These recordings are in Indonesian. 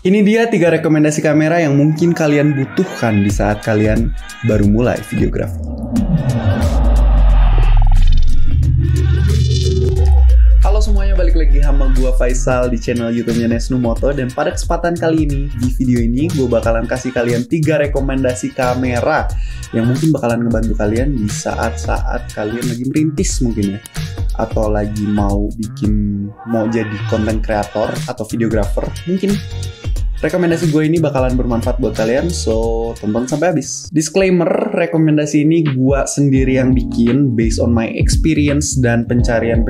Ini dia 3 rekomendasi kamera yang mungkin kalian butuhkan di saat kalian baru mulai videografi. Halo semuanya, balik lagi sama gue Faisal di channel YouTube-nya Nesnu Moto. Dan pada kesempatan kali ini, di video ini gue bakalan kasih kalian 3 rekomendasi kamera yang mungkin bakalan ngebantu kalian di saat-saat kalian lagi merintis mungkin ya, atau lagi mau jadi content creator atau videographer. Mungkin rekomendasi gue ini bakalan bermanfaat buat kalian, so tonton sampai habis. Disclaimer, rekomendasi ini gue sendiri yang bikin based on my experience dan pencarian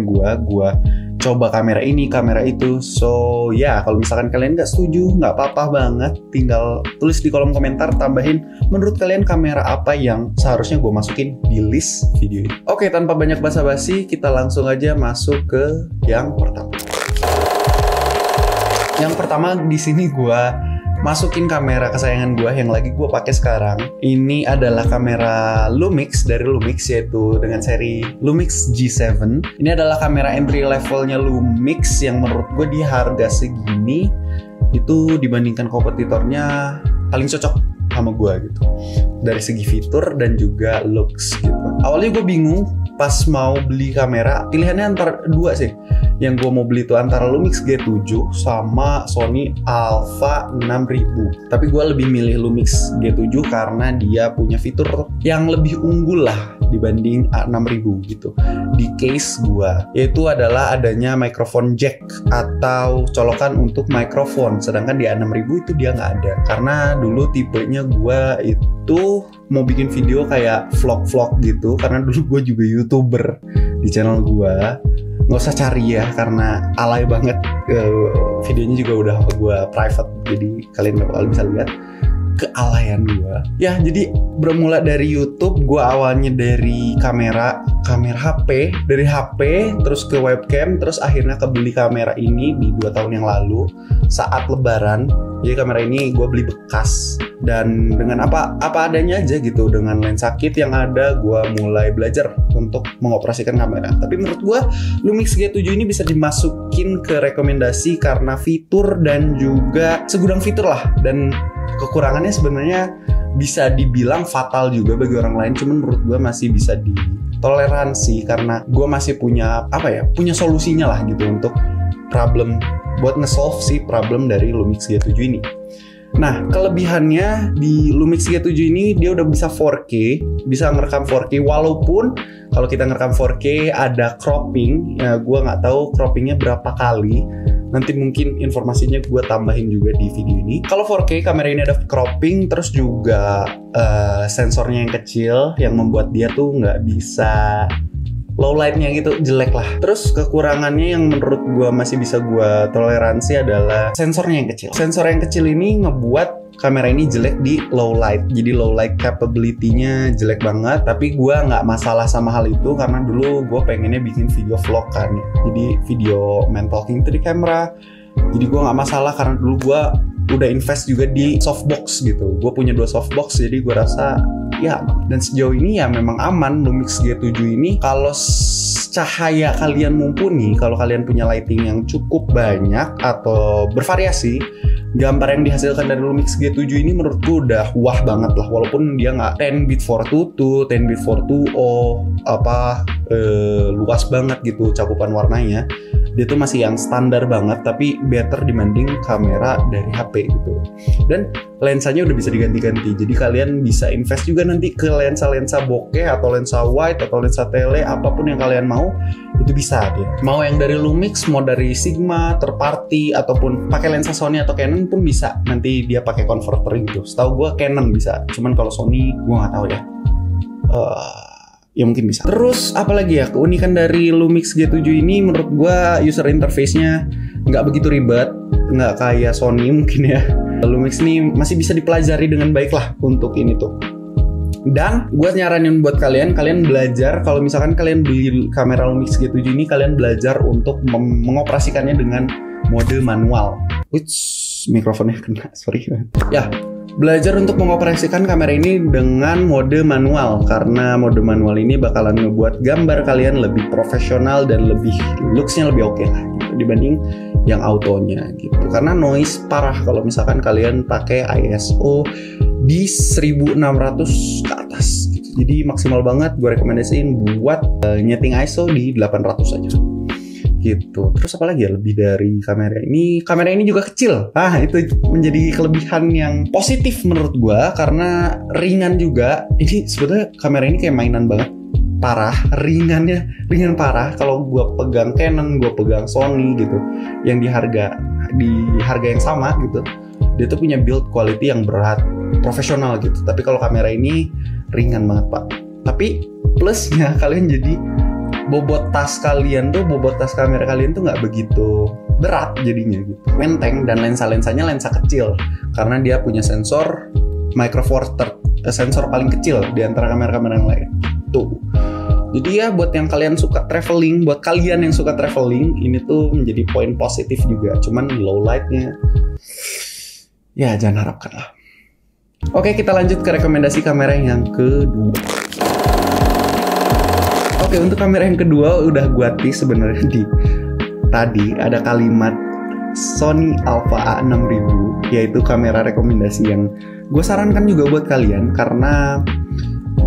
gue coba kamera ini, kamera itu. So ya, kalau misalkan kalian nggak setuju, nggak apa-apa banget, tinggal tulis di kolom komentar, tambahin menurut kalian kamera apa yang seharusnya gue masukin di list video ini. Oke, tanpa banyak basa-basi, kita langsung aja masuk ke yang pertama. Yang pertama di sini gue masukin kamera kesayangan gue yang lagi gue pakai sekarang. Ini adalah kamera Lumix dari Lumix, yaitu dengan seri Lumix G7. Ini adalah kamera entry levelnya Lumix yang menurut gue di harga segini itu dibandingkan kompetitornya paling cocok sama gue gitu, dari segi fitur dan juga looks gitu. Awalnya gue bingung pas mau beli kamera, pilihannya antara dua sih. Yang gue mau beli itu antara Lumix G7 sama Sony Alpha 6000. Tapi gue lebih milih Lumix G7 karena dia punya fitur yang lebih unggul lah dibanding A6000 gitu di case gue, yaitu adalah adanya microphone jack atau colokan untuk mikrofon. Sedangkan di A6000 itu dia nggak ada, karena dulu tipenya gue itu mau bikin video kayak vlog-vlog gitu, karena dulu gue juga YouTuber di channel gue. Nggak usah cari ya, karena alay banget. Videonya juga udah gue private, jadi kalian nggak bakal bisa lihat kealayan gue. Ya, jadi bermula dari YouTube, gue awalnya dari kamera HP, dari HP terus ke webcam, terus akhirnya kebeli kamera ini di 2 tahun yang lalu saat lebaran. Jadi kamera ini gue beli bekas dan dengan apa adanya aja gitu, dengan lensa kit yang ada, gue mulai belajar untuk mengoperasikan kamera. Tapi menurut gue Lumix G7 ini bisa dimasukin ke rekomendasi karena fitur dan juga segudang fitur lah, dan kekurangannya sebenarnya bisa dibilang fatal juga bagi orang lain, cuman menurut gue masih bisa ditoleransi karena gue masih punya punya solusinya lah gitu untuk problem, buat nge-solve si problem dari Lumix G7 ini. Nah, kelebihannya di Lumix G7 ini dia udah bisa 4K, bisa ngerekam 4K, walaupun kalau kita ngerekam 4K ada cropping, ya gue nggak tahu croppingnya berapa kali. Nanti mungkin informasinya gue tambahin juga di video ini. Kalau 4K kamera ini ada cropping, terus juga sensornya yang kecil yang membuat dia tuh nggak bisa low lightnya gitu, jelek lah. Terus kekurangannya yang menurut gue masih bisa gue toleransi adalah sensornya yang kecil. Sensor yang kecil ini ngebuat kamera ini jelek di low light. Jadi low light capability-nya jelek banget. Tapi gue nggak masalah sama hal itu karena dulu gue pengennya bikin video vlog kan. Jadi video man talking to the camera. Jadi gue nggak masalah karena dulu gue udah invest juga di softbox gitu. Gue punya 2 softbox, jadi gue rasa ya aman. Dan sejauh ini ya memang aman. Lumix G7 ini kalau cahaya kalian mumpuni, kalau kalian punya lighting yang cukup banyak atau bervariasi, gambar yang dihasilkan dari Lumix G7 ini menurutku udah wah banget lah. Walaupun dia nggak 10 bit 422, 10 bit 420 luas banget gitu cakupan warnanya. Dia tuh masih yang standar banget, tapi better dibanding kamera dari HP gitu. Dan lensanya udah bisa diganti-ganti, jadi kalian bisa invest juga nanti ke lensa-lensa bokeh atau lensa wide atau lensa tele, apapun yang kalian mau itu bisa dia. Mau yang dari Lumix, mau dari Sigma, third party, ataupun pakai lensa Sony atau Canon pun bisa. Nanti dia pakai converter gitu. Setahu gue Canon bisa, cuman kalau Sony gue nggak tahu ya. Ya mungkin bisa. Terus apalagi ya keunikan dari Lumix G7 ini, menurut gue user interface-nya nggak begitu ribet, nggak kayak Sony mungkin ya. Lumix ini masih bisa dipelajari dengan baik lah untuk ini tuh. Dan gue nyaranin buat kalian belajar, kalau misalkan kalian beli kamera Lumix G7 ini, kalian belajar untuk mengoperasikannya dengan mode manual. Mikrofonnya kena, sorry. Ya, Belajar untuk mengoperasikan kamera ini dengan mode manual, karena mode manual ini bakalan ngebuat gambar kalian lebih profesional dan lebih looks-nya lebih oke lah gitu, dibanding yang autonya gitu. Karena noise parah kalau misalkan kalian pakai ISO di 1600 ke atas gitu. Jadi maksimal banget gue rekomendasiin buat nyeting ISO di 800 aja gitu. Terus apa lagi ya lebih dari kamera ini? Kamera ini juga kecil. Itu menjadi kelebihan yang positif menurut gua, karena ringan juga. Ini sebetulnya kamera ini kayak mainan banget. Parah, ringan parah. Kalau gua pegang Canon, gua pegang Sony gitu, yang di harga yang sama gitu, dia tuh punya build quality yang berat, profesional gitu. Tapi kalau kamera ini ringan banget, Pak. Tapi plusnya kalian jadi bobot tas kamera kalian tuh nggak begitu berat jadinya gitu, enteng. Dan lensanya lensa kecil karena dia punya sensor micro four third, sensor paling kecil di antara kamera-kamera yang lain tuh. Jadi ya buat yang kalian suka traveling, ini tuh menjadi poin positif juga. Cuman low lightnya ya jangan harapkan lah. Oke, kita lanjut ke rekomendasi kamera yang kedua. Oke, untuk kamera yang kedua udah gua tease sebenarnya tadi ada kalimat Sony Alpha A6000, yaitu kamera rekomendasi yang gue sarankan juga buat kalian karena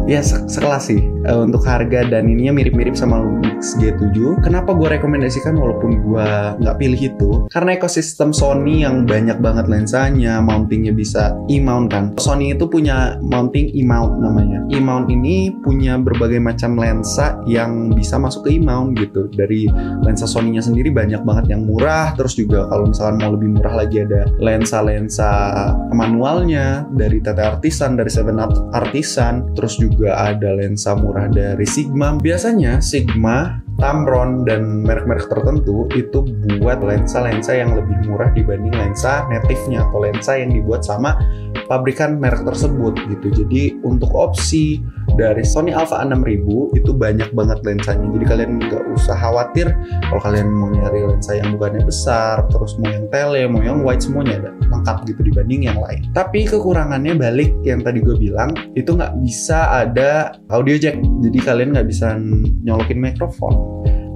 ya sekelas sih untuk harga, dan ininya mirip-mirip sama Lumix G7. Kenapa gue rekomendasikan walaupun gue nggak pilih itu? Karena ekosistem Sony yang banyak banget lensanya, mountingnya bisa E-mount kan. Sony itu punya mounting E-mount namanya. E-mount ini punya berbagai macam lensa yang bisa masuk ke E-mount gitu. Dari lensa Sony-nya sendiri banyak banget yang murah, terus juga kalau misalkan mau lebih murah lagi ada lensa-lensa manualnya dari TT Artisan, dari Seven Artisan, terus juga ada lensa murah dari Sigma. Biasanya Sigma, Tamron, dan merek-merek tertentu itu buat lensa-lensa yang lebih murah dibanding lensa native-nya atau lensa yang dibuat sama pabrikan merek tersebut gitu. Jadi untuk opsi dari Sony Alpha A6000 itu banyak banget lensanya. Jadi kalian nggak usah khawatir kalau kalian mau nyari lensa yang bukannya besar, terus mau yang tele, mau yang wide, semuanya ada lengkap gitu dibanding yang lain. Tapi kekurangannya balik yang tadi gue bilang, itu nggak bisa ada audio jack. Jadi kalian nggak bisa nyolokin mikrofon.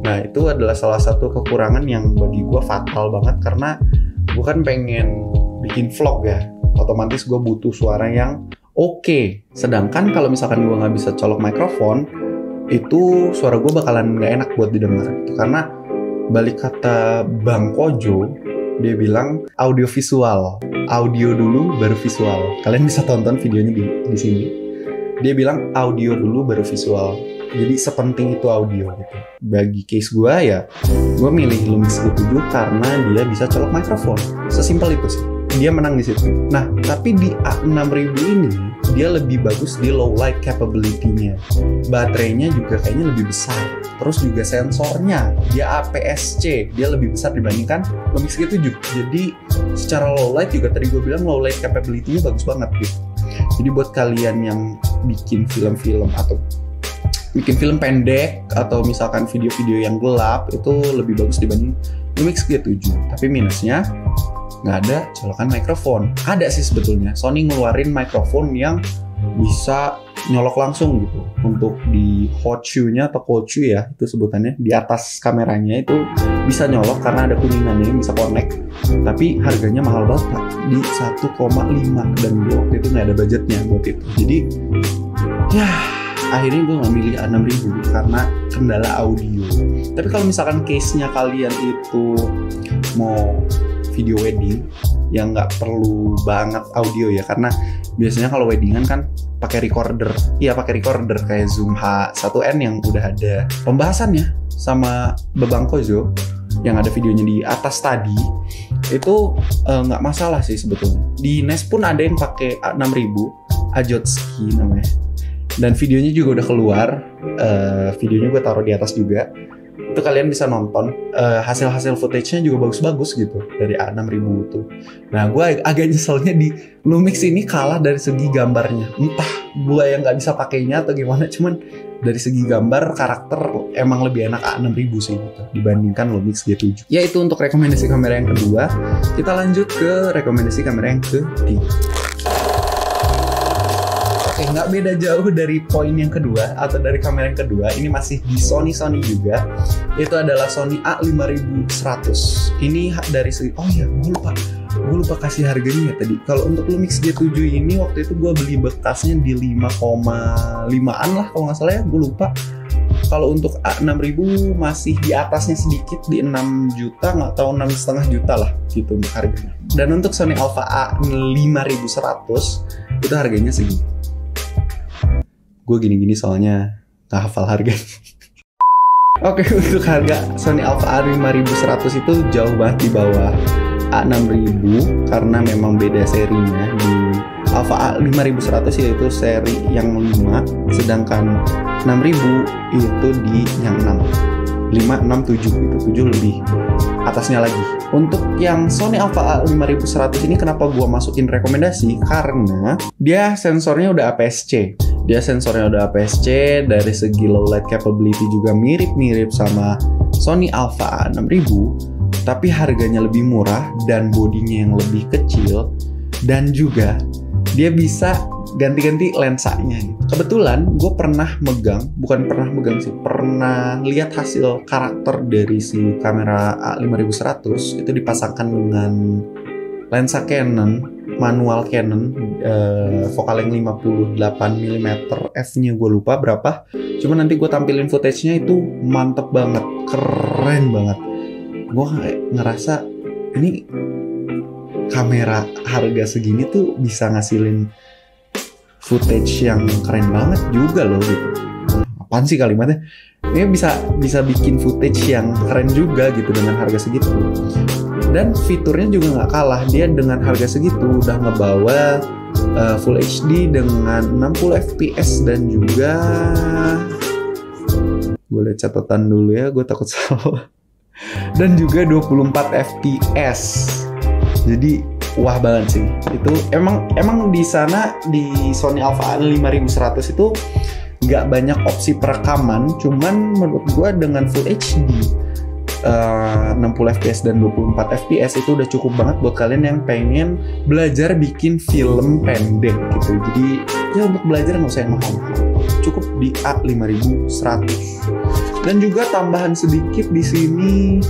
Nah itu adalah salah satu kekurangan yang bagi gue fatal banget, karena gue kan pengen bikin vlog ya, otomatis gue butuh suara yang oke. Sedangkan kalau misalkan gue nggak bisa colok mikrofon, itu suara gue bakalan nggak enak buat didengar gitu. Karena balik kata Bang Kojo, dia bilang audio visual, audio dulu baru visual. Kalian bisa tonton videonya di sini. Dia bilang audio dulu baru visual. Jadi sepenting itu audio gitu. Bagi case gue ya, gue milih Lumix G7 karena dia bisa colok mikrofon. Sesimpel itu sih. Dia menang di situ. Nah, tapi di A6000 ini dia lebih bagus di low light capability-nya. Baterainya juga kayaknya lebih besar. Terus juga sensornya, dia APS-C, dia lebih besar dibandingkan Lumix G7. Jadi secara low light juga tadi gue bilang low light capability-nya bagus banget gitu. Jadi buat kalian yang bikin film-film atau bikin film pendek atau misalkan video-video yang gelap, itu lebih bagus dibanding Lumix G7. Tapi minusnya nggak ada colokan mikrofon. Ada sih sebetulnya, Sony ngeluarin mikrofon yang bisa nyolok langsung gitu untuk di hot shoe-nya atau cold shoe ya, itu sebutannya, di atas kameranya itu bisa nyolok karena ada kuningannya yang bisa connect. Tapi harganya mahal banget Pak, di 1,5, dan gue waktu itu nggak ada budgetnya buat itu. Jadi ya akhirnya gue nggak milih A6000 karena kendala audio. Tapi kalau misalkan case-nya kalian itu mau video wedding yang nggak perlu banget audio ya, karena biasanya kalau weddingan kan pakai recorder. Iya, pakai recorder kayak Zoom H1N yang udah ada pembahasannya sama Bebang Kojo yang ada videonya di atas tadi. Itu nggak masalah sih sebetulnya. Di NES pun ada yang pakai A6000, Ajotski namanya. Dan videonya juga udah keluar. Videonya gue taruh di atas juga. Itu kalian bisa nonton hasil-hasil footage-nya juga bagus-bagus gitu dari A6000 itu. Nah, gue agak nyeselnya di Lumix ini kalah dari segi gambarnya. Entah gue yang nggak bisa pakainya atau gimana, cuman dari segi gambar karakter emang lebih enak A6000 sih gitu dibandingkan Lumix G7. Ya itu untuk rekomendasi kamera yang kedua. Kita lanjut ke rekomendasi kamera yang ketiga. Oke, nggak beda jauh dari poin yang kedua atau dari kamera yang kedua. Ini masih di Sony juga. Itu adalah Sony A5100. Ini dari segi, oh iya, gue lupa kasih harganya ya tadi. Kalau untuk Lumix G7 ini waktu itu gue beli bekasnya di 5,5an lah kalau nggak salah ya, gue lupa. Kalau untuk A6000 masih di atasnya sedikit, di 6 juta, nggak tahu 6,5 juta lah gitu untuk harganya. Dan untuk Sony Alpha A5100 itu harganya segini. Gue gini-gini soalnya nggak hafal harga. Oke, untuk harga Sony Alpha A5100 itu jauh banget di bawah A6000 karena memang beda serinya. Di Alpha A5100 yaitu seri yang 5, sedangkan 6000 itu di yang 6, 5, 6, 7 gitu, 7 lebih atasnya lagi. Untuk yang Sony Alpha A5100 ini kenapa gua masukin rekomendasi? Karena dia sensornya udah APS-C. Dari segi low light capability juga mirip-mirip sama Sony Alpha A6000, tapi harganya lebih murah dan bodinya yang lebih kecil, dan juga dia bisa ganti-ganti lensanya. Kebetulan gue pernah lihat hasil karakter dari si kamera A5100 itu dipasangkan dengan lensa Canon, manual Canon, focal length 58mm f-nya gue lupa berapa. Cuma nanti gue tampilin footage-nya, itu mantep banget, keren banget. Gue ngerasa ini kamera harga segini tuh bisa ngasilin footage yang keren banget juga loh gitu. Apaan sih kalimatnya? Ini bisa bikin footage yang keren juga gitu dengan harga segitu. Dan fiturnya juga nggak kalah, dia dengan harga segitu udah ngebawa Full HD dengan 60 fps dan juga, gue lihat catatan dulu ya, gue takut salah, dan juga 24 fps. Jadi wah banget sih. Itu emang di sana di Sony Alpha A5100 itu nggak banyak opsi perekaman, cuman menurut gua dengan Full HD 60 fps dan 24 fps itu udah cukup banget buat kalian yang pengen belajar bikin film pendek gitu. Jadi ya untuk belajar nggak usah yang mahal-mahal, cukup di A5100. Dan juga tambahan sedikit di sini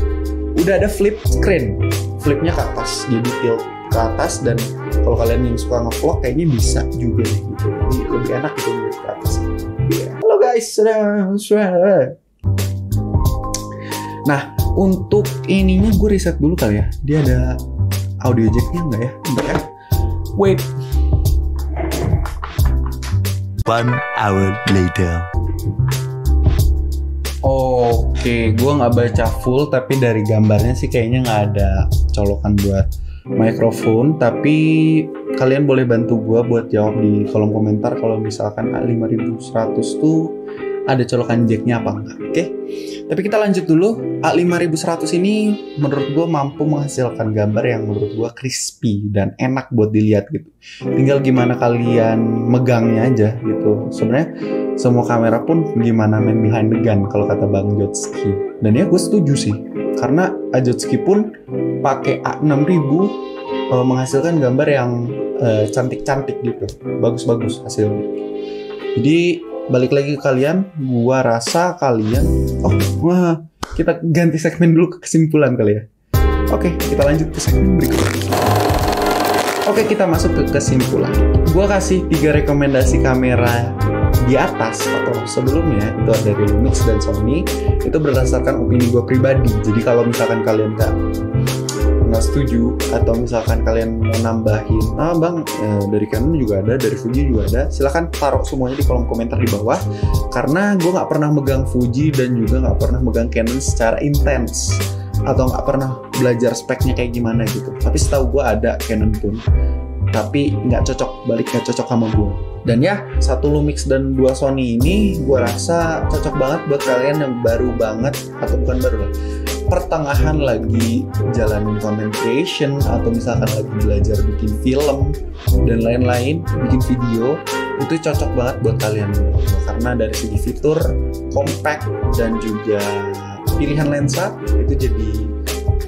udah ada flip screen, flipnya ke atas, jadi tilt ke atas, dan kalau kalian yang suka nge-vlog kayaknya bisa juga deh gitu. Jadi lebih enak gitu lihat ke atas. Yeah. Halo guys, nah untuk ininya gue riset dulu kali ya, dia ada audio jacknya nggak ya? Bentar ya, wait. 1 hour later. Oke, gue nggak baca full, tapi dari gambarnya sih kayaknya nggak ada colokan buat mikrofon. Tapi kalian boleh bantu gue buat jawab di kolom komentar kalau misalkan A5100 tuh ada colokan jacknya apa enggak. Oke, tapi kita lanjut dulu. A5100 ini menurut gue mampu menghasilkan gambar yang menurut gue crispy dan enak buat dilihat gitu. Tinggal gimana kalian megangnya aja gitu. Sebenarnya semua kamera pun gimana main behind the gun kalau kata Bang Jotski. Dan ya gue setuju sih, karena Jotski pun pakai A6000 menghasilkan gambar yang cantik-cantik gitu, bagus-bagus hasilnya. Jadi balik lagi ke kalian, gua rasa kalian, kita ganti segmen dulu ke kesimpulan kali ya. Oke, kita lanjut ke segmen berikutnya. Oke, kita masuk ke kesimpulan. Gua kasih 3 rekomendasi kamera di atas atau sebelumnya itu ada dari Lumix dan Sony. Itu berdasarkan opini gue pribadi. Jadi kalau misalkan kalian nggak setuju atau misalkan kalian mau nambahin, bang dari Canon juga ada, dari Fuji juga ada, silahkan taruh semuanya di kolom komentar di bawah. Karena gue nggak pernah megang Fuji dan juga nggak pernah megang Canon secara intens, atau nggak pernah belajar speknya kayak gimana gitu. Tapi setahu gue ada Canon pun, tapi nggak cocok sama gue. Dan ya, 1 Lumix dan 2 Sony ini gue rasa cocok banget buat kalian yang baru banget, atau bukan baru lah, pertengahan lagi jalanin content creation, atau misalkan lagi belajar bikin film dan lain-lain, bikin video. Itu cocok banget buat kalian karena dari segi fitur, compact, dan juga pilihan lensa itu jadi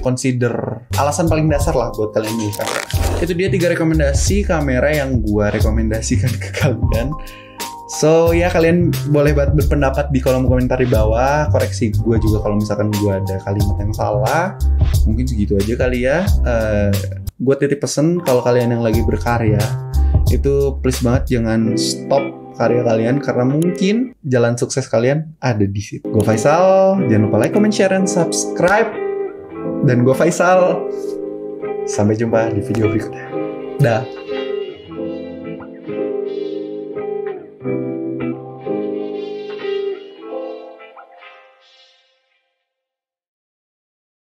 consider alasan paling dasar lah buat kalian milih kamera. Itu dia 3 rekomendasi kamera yang gue rekomendasikan ke kalian. So ya, kalian boleh banget berpendapat di kolom komentar di bawah. Koreksi gue juga kalau misalkan gue ada kalimat yang salah. Mungkin segitu aja kali ya. Gue titip pesen kalau kalian yang lagi berkarya, itu please banget jangan stop karya kalian, karena mungkin jalan sukses kalian ada di situ. Gue Faisal, jangan lupa like, comment, share, dan subscribe. Dan gue Faisal, sampai jumpa di video berikutnya. Dah.